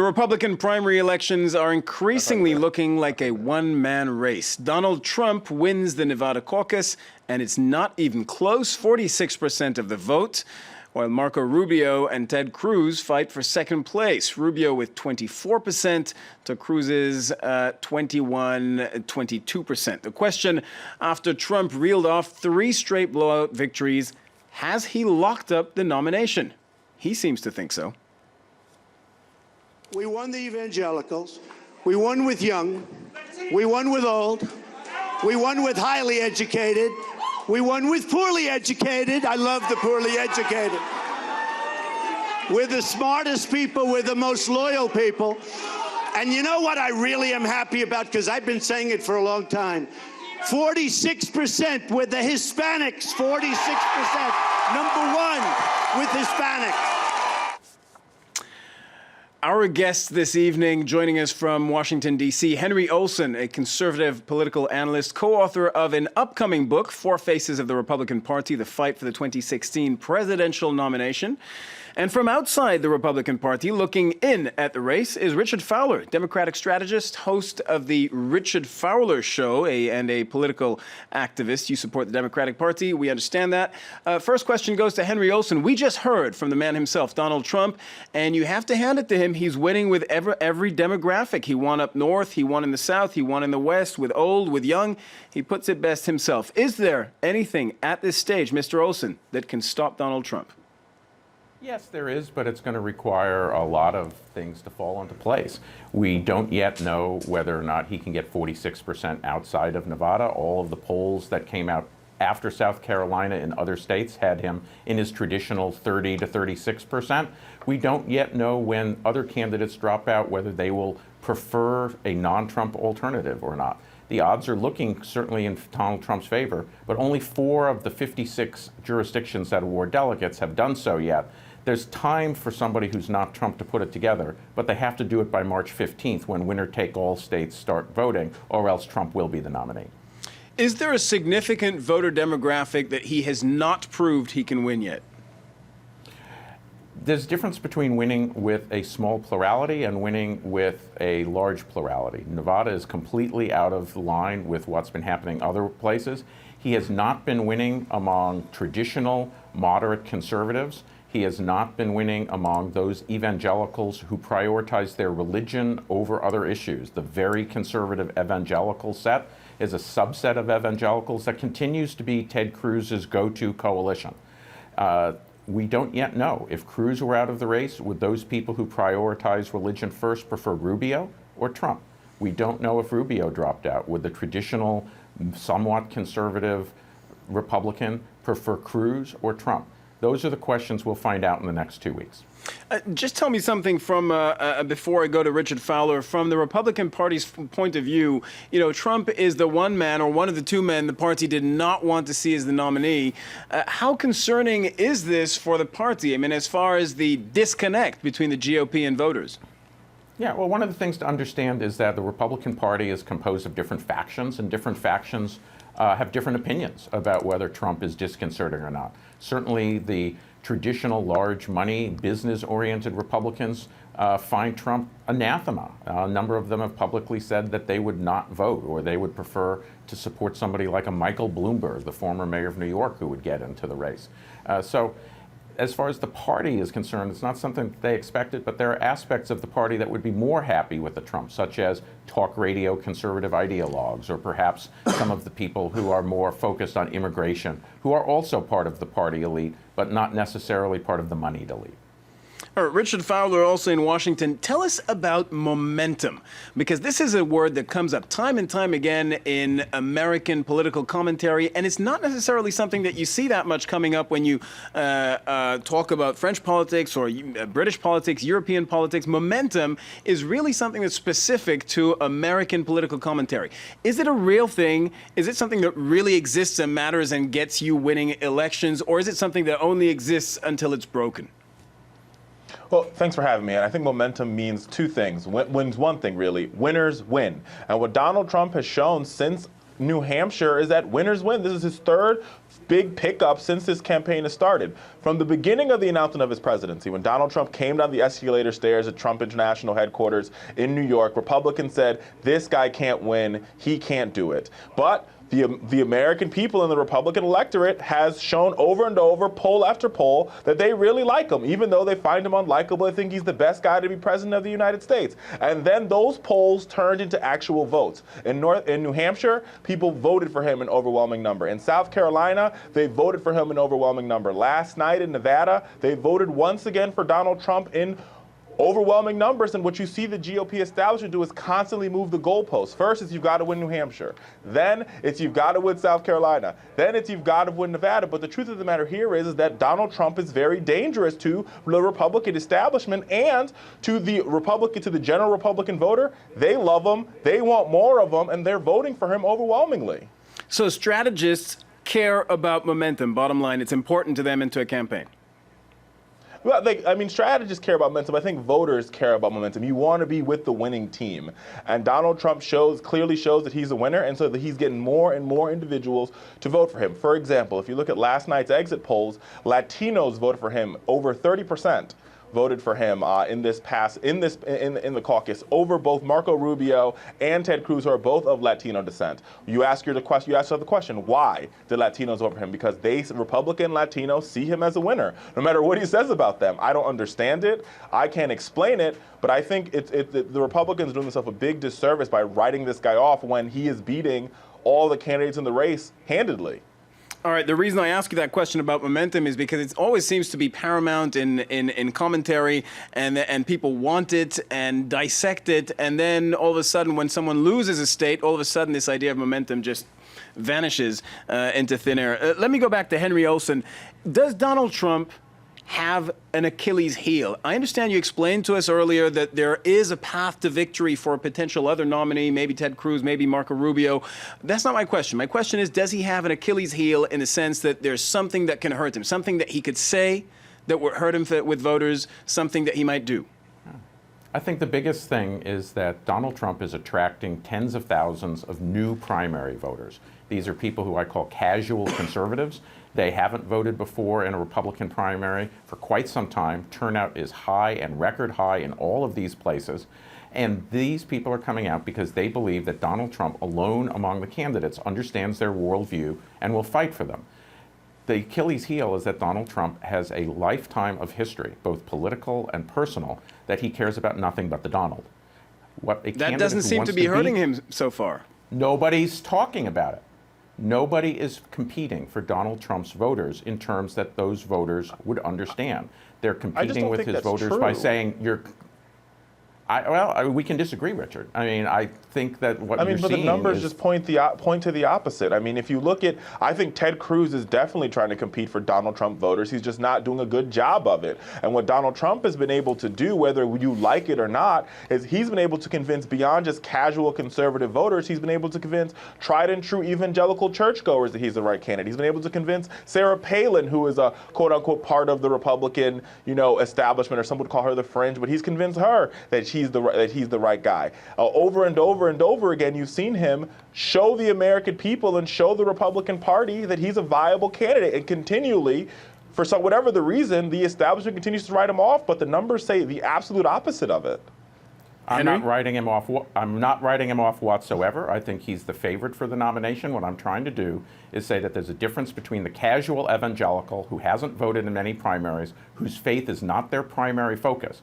Republican primary elections are increasingly looking like a one-man race. Donald Trump wins the Nevada caucus, and it's not even close, 46% of the vote, while Marco Rubio and Ted Cruz fight for second place. Rubio with 24% to Cruz's 22%. The question, after Trump reeled off 3 straight blowout victories, has he locked up the nomination? He seems to think so. We won the evangelicals. We won with young. We won with old. We won with highly educated. We won with poorly educated. I love the poorly educated. We're the smartest people. We're the most loyal people. And you know what I really am happy about? Because I've been saying it for a long time. 46% with the Hispanics. 46%. #1 with Hispanics. Our guest this evening, joining us from Washington, D.C., Henry Olsen, a conservative political analyst, co-author of an upcoming book, Four Faces of the Republican Party, The Fight for the 2016 Presidential Nomination. And from outside the Republican Party, looking in at the race, is Richard Fowler, Democratic strategist, host of the Richard Fowler Show, and a political activist. You support the Democratic Party. We understand that. First question goes to Henry Olsen. We just heard from the man himself, Donald Trump, and you have to hand it to him. He's winning with every demographic. He won up north, he won in the south, he won in the west, with old, with young. He puts it best himself. Is there anything at this stage, Mr. Olsen, that can stop Donald Trump? Yes, there is, but it's going to require a lot of things to fall into place. We don't yet know whether or not he can get 46% outside of Nevada. All of the polls that came out after South Carolina and other states had him in his traditional 30 to 36%. We don't yet know when other candidates drop out whether they will prefer a non-Trump alternative or not. The odds are looking certainly in Donald Trump's favor, but only 4 of the 56 jurisdictions that award delegates have done so yet. There's time for somebody who's not Trump to put it together, but they have to do it by March 15th when winner-take-all states start voting, or else Trump will be the nominee. Is there a significant voter demographic that he has not proved he can win yet? There's a difference between winning with a small plurality and winning with a large plurality. Nevada is completely out of line with what's been happening other places. He has not been winning among traditional moderate conservatives. He has not been winning among those evangelicals who prioritize their religion over other issues. The very conservative evangelical set is a subset of evangelicals that continues to be Ted Cruz's go-to coalition. We don't yet know if Cruz were out of the race, would those people who prioritize religion first prefer Rubio or Trump? We don't know if Rubio dropped out. Would the traditional, somewhat conservative Republican prefer Cruz or Trump? Those are the questions we'll find out in the next 2 weeks. Just tell me something from, before I go to Richard Fowler, from the Republican Party's point of view. You know, Trump is the one man, or one of the 2 men, the party did not want to see as the nominee. How concerning is this for the party? I mean, as far as the disconnect between the GOP and voters? Yeah, well, one of the things to understand is that the Republican Party is composed of different factions, and different factions have different opinions about whether Trump is disconcerting or not. Certainly, the traditional large money, business-oriented Republicans find Trump anathema. A number of them have publicly said that they would not vote, or they would prefer to support somebody like a Michael Bloomberg, the former mayor of New York, who would get into the race. So as far as the party is concerned, it's not something they expected, but there are aspects of the party that would be more happy with the Trump, such as talk radio conservative ideologues, or perhaps some of the people who are more focused on immigration, who are also part of the party elite, but not necessarily part of the moneyed elite. All right, Richard Fowler, also in Washington. Tell us about momentum, because this is a word that comes up time and time again in American political commentary, and it's not necessarily something that you see that much coming up when you talk about French politics or British politics, European politics. Momentum is really something that's specific to American political commentary. Is it a real thing? Is it something that really exists and matters and gets you winning elections, or is it something that only exists until it's broken? Well, thanks for having me. And I think momentum means 2 things. Wins one thing, really. Winners win. And what Donald Trump has shown since New Hampshire is that winners win. This is his third big pickup since this campaign has started. From the beginning of the announcement of his presidency, when Donald Trump came down the escalator stairs at Trump International headquarters in New York, Republicans said, this guy can't win, he can't do it. But the American people and the Republican electorate has shown over and over, poll after poll, that they really like him. Even though they find him unlikable, they think he's the best guy to be president of the United States. And then those polls turned into actual votes. In New Hampshire, people voted for him in overwhelming number. In South Carolina, they voted for him in overwhelming number. Last night in Nevada, they voted once again for Donald Trump in overwhelming numbers, and what you see the GOP establishment do is constantly move the goalposts. First, it's you've got to win New Hampshire. Then, it's you've got to win South Carolina. Then, it's you've got to win Nevada. But the truth of the matter here is that Donald Trump is very dangerous to the Republican establishment and to the general Republican voter. They love him, they want more of him, and they're voting for him overwhelmingly. So strategists care about momentum. Bottom line, it's important to them into a campaign. Well, strategists care about momentum. I think voters care about momentum. You want to be with the winning team. And Donald Trump clearly shows that he's a winner, and so that he's getting more and more individuals to vote for him. For example, if you look at last night's exit polls, Latinos voted for him. Over 30% voted for him in the caucus over both Marco Rubio and Ted Cruz, who are both of Latino descent. You ask yourself the question, why did Latinos vote for him? Because Republican Latinos see him as a winner, no matter what he says about them. I don't understand it. I can't explain it, but I think the Republicans are doing themselves a big disservice by writing this guy off when he is beating all the candidates in the race handedly. All right, the reason I ask you that question about momentum is because it always seems to be paramount in commentary, and people want it and dissect it, and then all of a sudden when someone loses a state, all of a sudden this idea of momentum just vanishes into thin air. Let me go back to Henry Olsen. Does Donald Trump have an Achilles heel? I understand you explained to us earlier that there is a path to victory for a potential other nominee, maybe Ted Cruz, maybe Marco Rubio. That's not my question. My question is, does he have an Achilles heel in the sense that there's something that can hurt him, something that he could say that would hurt him with voters, something that he might do? I think the biggest thing is that Donald Trump is attracting tens of thousands of new primary voters. These are people who I call casual conservatives. They haven't voted before in a Republican primary for quite some time. Turnout is high and record high in all of these places. And these people are coming out because they believe that Donald Trump, alone among the candidates, understands their worldview and will fight for them. The Achilles heel is that Donald Trump has a lifetime of history, both political and personal, that he cares about nothing but the Donald. That doesn't seem to be hurting him so far. Nobody's talking about it. Nobody is competing for Donald Trump's voters in terms that those voters would understand. They're competing with his voters by saying, we can disagree, Richard. I mean, I think that what you're seeing but the numbers just point to the opposite. I mean, if you look at, I think Ted Cruz is definitely trying to compete for Donald Trump voters. He's just not doing a good job of it. And what Donald Trump has been able to do, whether you like it or not, is he's been able to convince beyond just casual conservative voters, he's been able to convince tried and true evangelical churchgoers that he's the right candidate. He's been able to convince Sarah Palin, who is a quote-unquote part of the Republican, establishment, or some would call her the fringe, but he's convinced her that he's the right guy. Over and over again, you've seen him show the American people and show the Republican Party that he's a viable candidate, and continually, for whatever the reason, the establishment continues to write him off, but the numbers say the absolute opposite of it. I'm not writing him off. I'm not writing him off whatsoever. I think he's the favorite for the nomination. What I'm trying to do is say that there's a difference between the casual evangelical who hasn't voted in many primaries, whose faith is not their primary focus.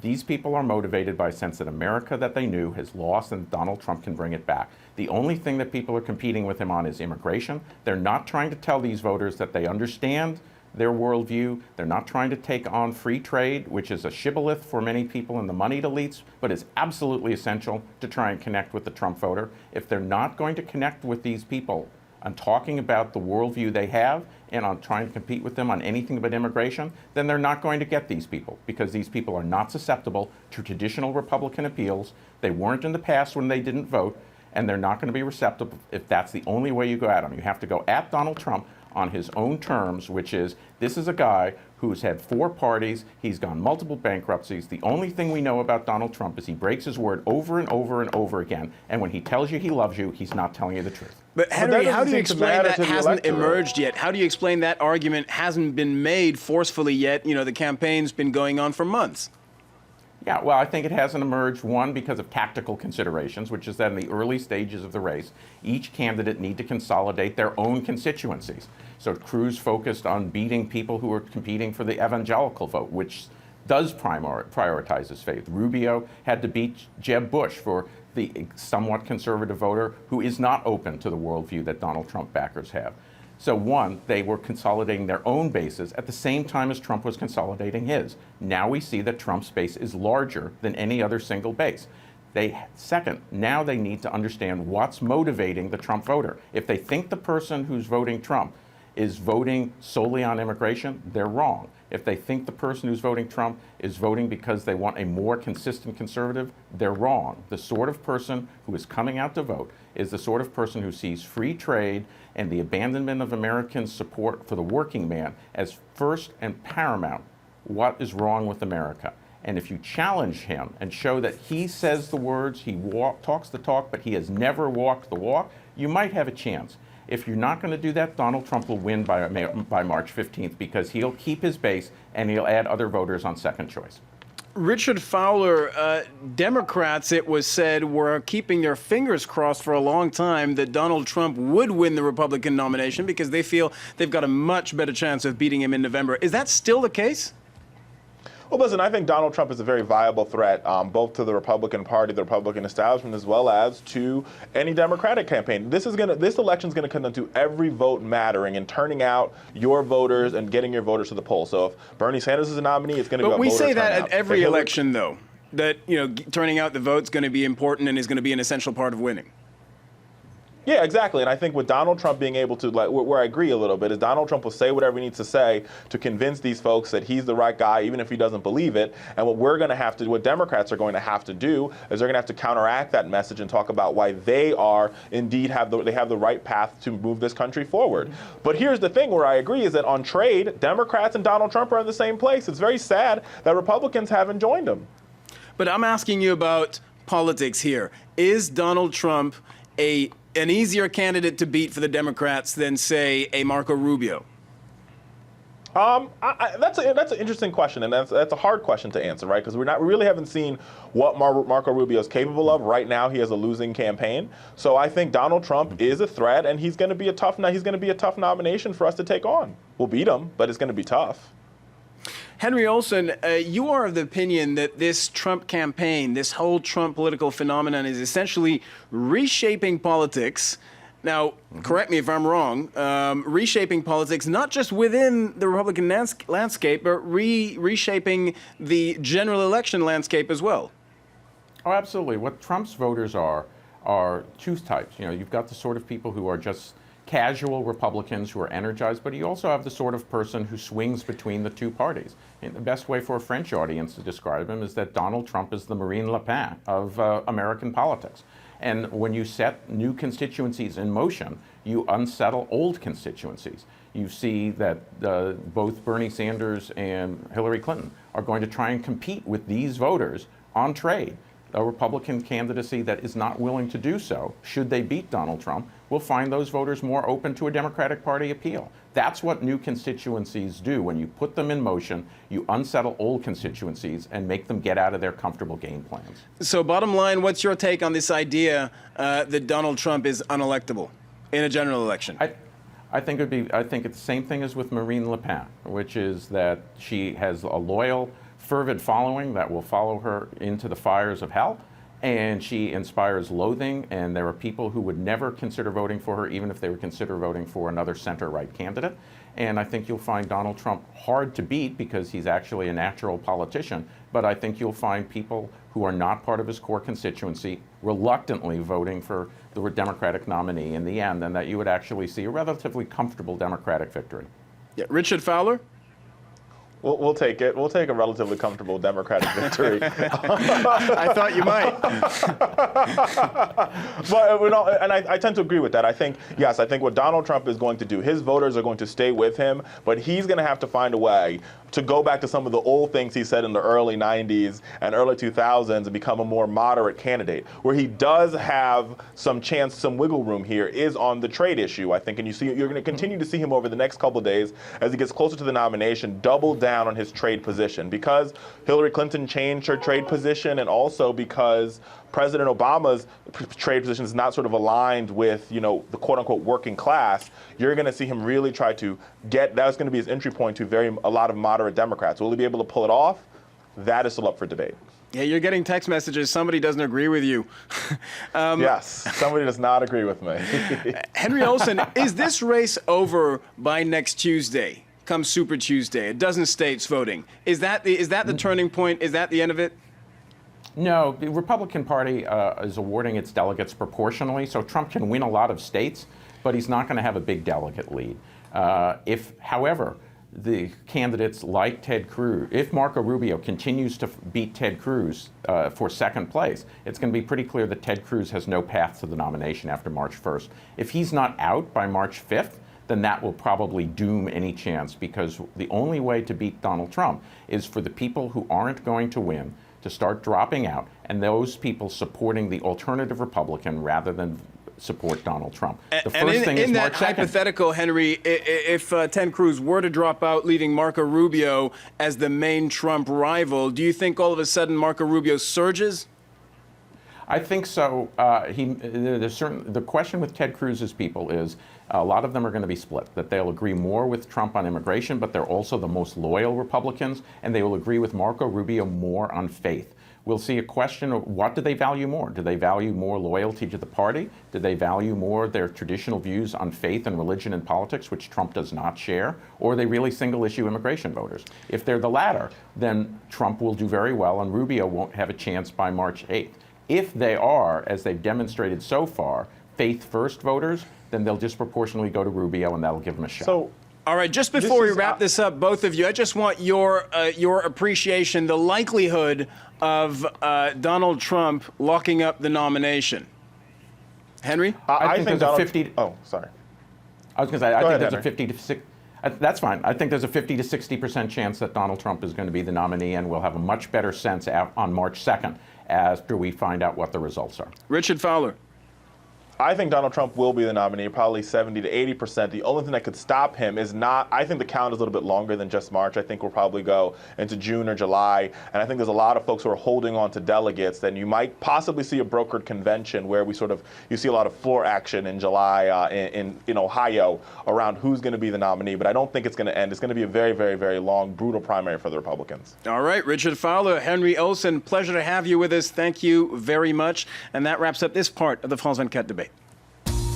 These people are motivated by a sense that America that they knew has lost and Donald Trump can bring it back. The only thing that people are competing with him on is immigration. They're not trying to tell these voters that they understand their worldview. They're not trying to take on free trade, which is a shibboleth for many people in the moneyed elites, but is absolutely essential to try and connect with the Trump voter. If they're not going to connect with these people on talking about the worldview they have and on trying to compete with them on anything but immigration, then they're not going to get these people, because these people are not susceptible to traditional Republican appeals. They weren't in the past when they didn't vote, and they're not going to be receptive if that's the only way you go at them. You have to go at Donald Trump on his own terms, which is, this is a guy who's had 4 parties, he's gone multiple bankruptcies. The only thing we know about Donald Trump is he breaks his word over and over and over again, and when he tells you he loves you, he's not telling you the truth. But Henry, that how do you doesn't seem to explain matter that to the hasn't electorate. emerged yet? How do you explain that argument hasn't been made forcefully yet? You know, the campaign's been going on for months. Yeah, well, I think it hasn't emerged, one, because of tactical considerations, which is that in the early stages of the race, each candidate need to consolidate their own constituencies. So Cruz focused on beating people who are competing for the evangelical vote, which does prioritize his faith. Rubio had to beat Jeb Bush for the somewhat conservative voter who is not open to the worldview that Donald Trump backers have. So one, they were consolidating their own bases at the same time as Trump was consolidating his. Now we see that Trump's base is larger than any other single base. Second, now they need to understand what's motivating the Trump voter. If they think the person who's voting Trump is voting solely on immigration, they're wrong. If they think the person who's voting Trump is voting because they want a more consistent conservative, they're wrong. The sort of person who is coming out to vote is the sort of person who sees free trade and the abandonment of American support for the working man as first and paramount. What is wrong with America? And if you challenge him and show that he says the words, he talks the talk, but he has never walked the walk, you might have a chance. If you're not going to do that, Donald Trump will win by March 15th because he'll keep his base and he'll add other voters on second choice. Richard Fowler, Democrats, it was said, were keeping their fingers crossed for a long time that Donald Trump would win the Republican nomination because they feel they've got a much better chance of beating him in November. Is that still the case? Well, listen, I think Donald Trump is a very viable threat, both to the Republican Party, the Republican establishment, as well as to any Democratic campaign. This election is going to come down to every vote mattering and turning out your voters and getting your voters to the polls. So if Bernie Sanders is a nominee, it's going to be about voter turnout. But we say that at every election, though, that turning out the vote's going to be important and is going to be an essential part of winning. Yeah, exactly. And I think with Donald Trump being able to, where I agree a little bit, is Donald Trump will say whatever he needs to say to convince these folks that he's the right guy, even if he doesn't believe it. And what Democrats are going to have to do is they're going to have to counteract that message and talk about why they are indeed have the right path to move this country forward. But here's the thing where I agree is that on trade, Democrats and Donald Trump are in the same place. It's very sad that Republicans haven't joined them. But I'm asking you about politics here. Is Donald Trump an easier candidate to beat for the Democrats than, say, a Marco Rubio? That's an interesting question, and that's a hard question to answer, right? Because we really haven't seen what Marco Rubio is capable of. Right now, he has a losing campaign. So I think Donald Trump is a threat, and he's going to be a tough nomination for us to take on. We'll beat him, but it's going to be tough. Henry Olsen, you are of the opinion that this Trump campaign, this whole Trump political phenomenon is essentially reshaping politics. Now, correct me if I'm wrong, reshaping politics not just within the Republican landscape, but reshaping the general election landscape as well. Oh, absolutely. What Trump's voters are two types. You've got the sort of people who are just casual Republicans who are energized, but you also have the sort of person who swings between the two parties. And the best way for a French audience to describe him is that Donald Trump is the Marine Le Pen of American politics. And when you set new constituencies in motion, you unsettle old constituencies. You see that both Bernie Sanders and Hillary Clinton are going to try and compete with these voters on trade. A Republican candidacy that is not willing to do so, should they beat Donald Trump, will find those voters more open to a Democratic Party appeal. That's what new constituencies do. When you put them in motion, you unsettle old constituencies and make them get out of their comfortable game plans. So bottom line, what's your take on this idea that Donald Trump is unelectable in a general election? I think it's the same thing as with Marine Le Pen, which is that she has a loyal, fervid following that will follow her into the fires of hell, and she inspires loathing, and there are people who would never consider voting for her even if they would consider voting for another center-right candidate. And I think you'll find Donald Trump hard to beat because he's actually a natural politician, but I think you'll find people who are not part of his core constituency reluctantly voting for the Democratic nominee in the end, and that you would actually see a relatively comfortable Democratic victory. Yeah. Richard Fowler? We'll take it. We'll take a relatively comfortable Democratic victory. I thought you might. But and I tend to agree with that. I think, yes, I think what Donald Trump is going to do, his voters are going to stay with him, but he's going to have to find a way to go back to some of the old things he said in the early 90s and early 2000s and become a more moderate candidate. Where he does have some chance, some wiggle room here is on the trade issue, I think. And you're going to continue to see him over the next couple of days as he gets closer to the nomination, double down on his trade position. Because Hillary Clinton changed her trade position, and also because President Obama's trade position is not sort of aligned with, the quote-unquote working class, you're going to see him really try to that's going to be his entry point to a lot of moderate Democrats. Will he be able to pull it off? That is still up for debate. Yeah, you're getting text messages. Somebody doesn't agree with you. Yes, somebody does not agree with me. Henry Olsen, is this race over by next Tuesday? Come Super Tuesday, a dozen states voting. Is that the turning point? Is that the end of it? No, the Republican Party is awarding its delegates proportionally, so Trump can win a lot of states, but he's not going to have a big delegate lead. However, the candidates like Ted Cruz, if Marco Rubio continues to beat Ted Cruz for second place, it's going to be pretty clear that Ted Cruz has no path to the nomination after March 1st. If he's not out by March 5th, then that will probably doom any chance, because the only way to beat Donald Trump is for the people who aren't going to win to start dropping out, and those people supporting the alternative Republican rather than support Donald Trump. The first thing is March 2nd. Hypothetical, Henry, if Ted Cruz were to drop out, leaving Marco Rubio as the main Trump rival, do you think all of a sudden Marco Rubio surges? I think so. The question with Ted Cruz's people is a lot of them are going to be split, that they'll agree more with Trump on immigration, but they're also the most loyal Republicans, and they will agree with Marco Rubio more on faith. We'll see a question of what do they value more? Do they value more loyalty to the party? Do they value more their traditional views on faith and religion and politics, which Trump does not share? Or are they really single-issue immigration voters? If they're the latter, then Trump will do very well, and Rubio won't have a chance by March 8th. If they are, as they've demonstrated so far, faith-first voters, then they'll disproportionately go to Rubio, and that'll give them a shot. So, all right, just before we wrap this up, both of you, I just want your appreciation, the likelihood of Donald Trump locking up the nomination. Henry? I think there's a 50... Oh, sorry. I was going to say, I think there's Henry. a 50 to 60... That's fine. I think there's a 50 to 60% chance that Donald Trump is going to be the nominee, and we'll have a much better sense on March 2nd after we find out what the results are. Richard Fowler. I think Donald Trump will be the nominee, probably 70 to 80%. The only thing that could stop him is I think the count is a little bit longer than just March. I think we'll probably go into June or July. And I think there's a lot of folks who are holding on to delegates. Then you might possibly see a brokered convention where you see a lot of floor action in July in Ohio around who's going to be the nominee. But I don't think it's going to end. It's going to be a very, very, very long, brutal primary for the Republicans. All right, Richard Fowler, Henry Olsen, pleasure to have you with us. Thank you very much. And that wraps up this part of the France 24 debate.